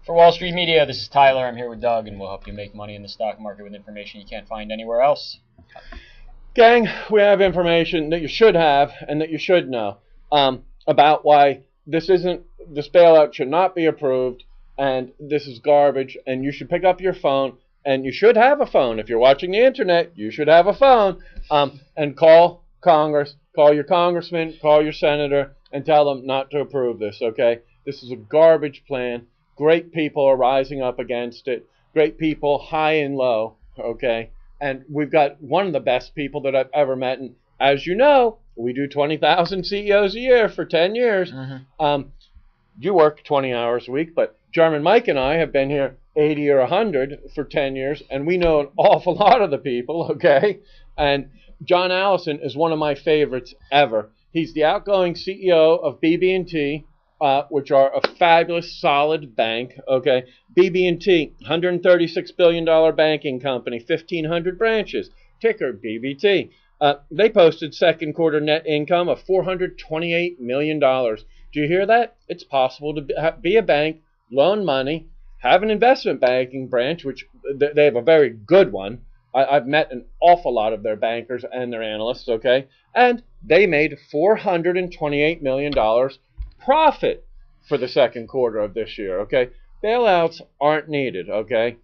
For Wall Street Media, this is Tyler. I'm here with Doug, and we'll help you make money in the stock market with information you can't find anywhere else. Gang, we have information that you should have and that you should know about why this bailout should not be approved, and this is garbage, and you should pick up your phone, and you should have a phone. If you're watching the internet, you should have a phone, and call Congress, call your congressman, call your senator, and tell them not to approve this, okay? This is a garbage plan. Great people are rising up against it. Great people, high and low, okay? And we've got one of the best people that I've ever met. And as you know, we do 20,000 CEOs a year for 10 years. Mm-hmm. You work 20 hours a week, but German Mike and I have been here 80 or 100 for 10 years, and we know an awful lot of the people, okay? And John Allison is one of my favorites ever. He's the outgoing CEO of BB&T, which are a fabulous, solid bank, okay? BB&T, $136 billion banking company, 1,500 branches, ticker BBT. They posted second quarter net income of $428 million. Do you hear that? It's possible to be a bank, loan money, have an investment banking branch, which they have a very good one. I've met an awful lot of their bankers and their analysts, okay? And they made $428 million profit for the second quarter of this year, okay? Bailouts aren't needed, okay?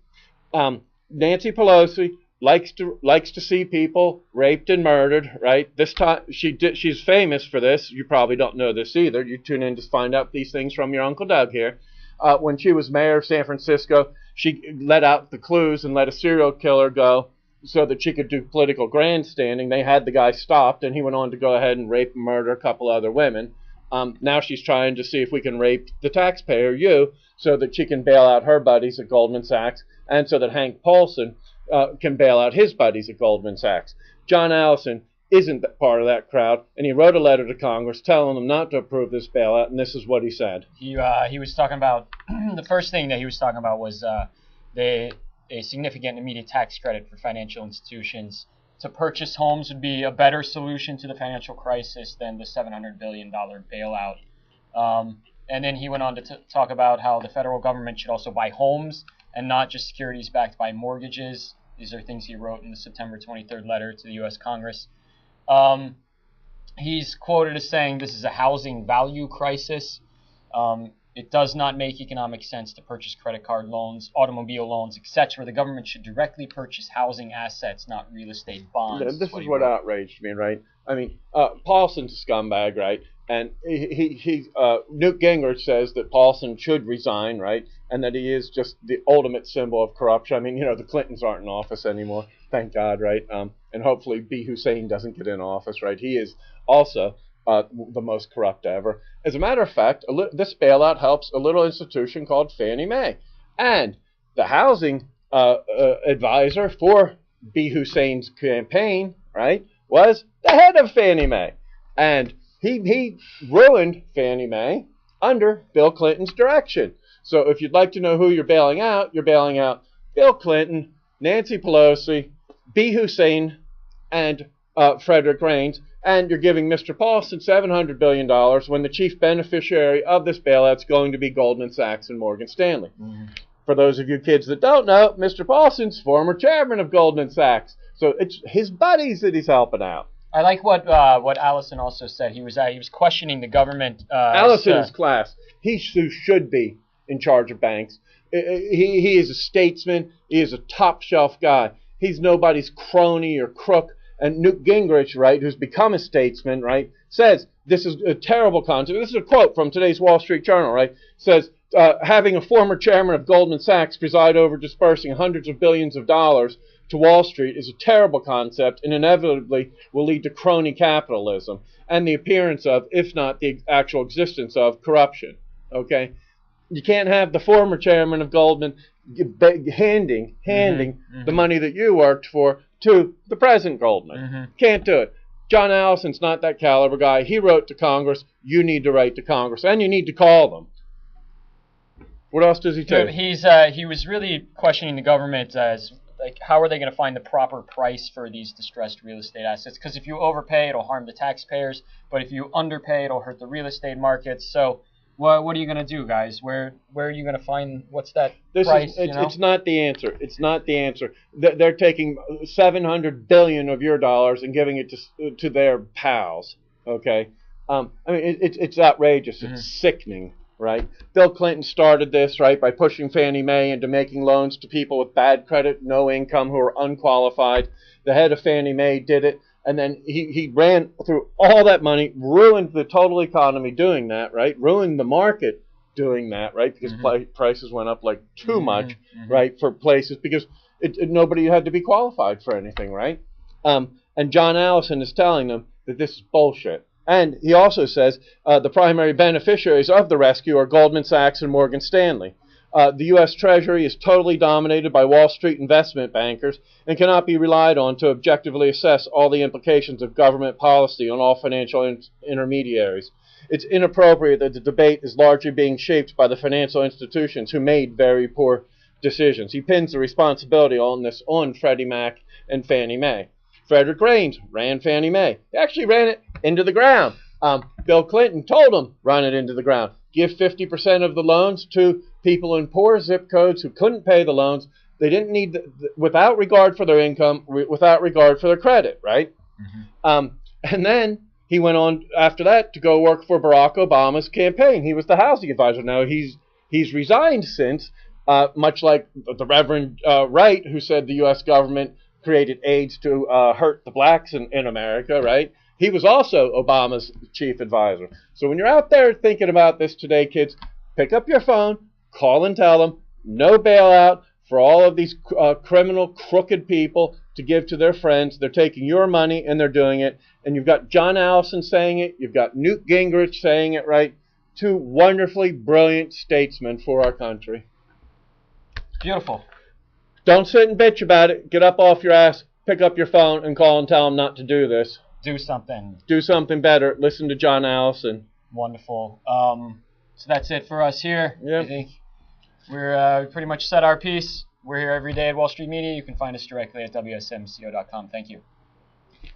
Nancy Pelosi likes to see people raped and murdered, right? This time she's famous for this. You probably don't know this either. You tune in to find out these things from your Uncle Doug here. When she was mayor of San Francisco, she let out the clues and let a serial killer go so that she could do political grandstanding. They had the guy stopped, and he went on to go ahead and rape and murder a couple other women. Now she's trying to see if we can rape the taxpayer, you, so that she can bail out her buddies at Goldman Sachs, and so that Hank Paulson can bail out his buddies at Goldman Sachs. John Allison isn't part of that crowd, and he wrote a letter to Congress telling them not to approve this bailout, and this is what he said. He was talking about, the first thing that he was talking about was a significant immediate tax credit for financial institutions. To purchase homes would be a better solution to the financial crisis than the $700 billion bailout. And then he went on to talk about how the federal government should also buy homes and not just securities backed by mortgages. These are things he wrote in the September 23rd letter to the U.S. Congress. He's quoted as saying this is a housing value crisis. It does not make economic sense to purchase credit card loans, automobile loans, etc. The government should directly purchase housing assets, not real estate bonds. Yeah, this is what outraged me, right? I mean, Paulson's a scumbag, right? And Newt Gingrich says that Paulson should resign, right? And that he is just the ultimate symbol of corruption. I mean, the Clintons aren't in office anymore, thank God, right? And hopefully B. Hussein doesn't get in office, right? He is also the most corrupt ever. As a matter of fact, this bailout helps a little institution called Fannie Mae. And the housing advisor for B. Hussein's campaign, right, was the head of Fannie Mae. And he ruined Fannie Mae under Bill Clinton's direction. So if you'd like to know who you're bailing out Bill Clinton, Nancy Pelosi, B. Hussein, and Frederick Raines. And you're giving Mr. Paulson $700 billion when the chief beneficiary of this bailout is going to be Goldman Sachs and Morgan Stanley. Mm-hmm. For those of you kids that don't know, Mr. Paulson's former chairman of Goldman Sachs. So it's his buddies that he's helping out. I like what Allison also said. He was questioning the government. Allison is class. He should be in charge of banks. He is a statesman. He is a top-shelf guy. He's nobody's crony or crook. And Newt Gingrich, right, who's become a statesman, right, says this is a terrible concept. This is a quote from today's Wall Street Journal, right? Says, having a former chairman of Goldman Sachs preside over dispersing hundreds of billions of dollars to Wall Street is a terrible concept and inevitably will lead to crony capitalism and the appearance of, if not the actual existence of, corruption, okay? You can't have the former chairman of Goldman handing the money that you worked for to the present Goldman. Mm-hmm. Can't do it. John Allison's not that caliber guy. He wrote to Congress. You need to write to Congress, and you need to call them. What else does he tell? He was really questioning the government as like how are they going to find the proper price for these distressed real estate assets? Because if you overpay, it'll harm the taxpayers, but if you underpay, it'll hurt the real estate markets. So What are you gonna do, guys? Where are you gonna find what's that This price? is it's not the answer. It's not the answer. They're taking 700 billion of your dollars and giving it to their pals. Okay, I mean it's outrageous. It's sickening, right? Bill Clinton started this, right, by pushing Fannie Mae into making loans to people with bad credit, no income, who are unqualified. The head of Fannie Mae did it. And then he ran through all that money, ruined the total economy doing that, right? Ruined the market doing that, right? Because prices went up like too much, right, for places, because nobody had to be qualified for anything, right? And John Allison is telling them that this is bullshit. And he also says the primary beneficiaries of the rescue are Goldman Sachs and Morgan Stanley. The U.S. Treasury is totally dominated by Wall Street investment bankers and cannot be relied on to objectively assess all the implications of government policy on all financial intermediaries. It's inappropriate that the debate is largely being shaped by the financial institutions who made very poor decisions. He pins the responsibility on this on Freddie Mac and Fannie Mae. Frederick Raines ran Fannie Mae. He actually ran it into the ground. Bill Clinton told him, run it into the ground. Give 50% of the loans to people in poor zip codes who couldn't pay the loans. They didn't need, without regard for their income, without regard for their credit, right? And then he went on after that to go work for Barack Obama's campaign. He was the housing advisor. Now he's resigned since, much like the Reverend Wright, who said the U.S. government created AIDS to hurt the blacks in America, right? He was also Obama's chief advisor. So when you're out there thinking about this today, kids, pick up your phone, call and tell them, no bailout for all of these criminal, crooked people to give to their friends. They're taking your money and they're doing it. And you've got John Allison saying it. You've got Newt Gingrich saying it, right? Two wonderfully brilliant statesmen for our country. Beautiful. Don't sit and bitch about it. Get up off your ass, pick up your phone, and call and tell them not to do this. Do something. Do something better. Listen to John Allison. Wonderful. So that's it for us here. Yep. I think we're pretty much said our piece. We're here every day at Wall Street Media. You can find us directly at WSMCO.com. Thank you.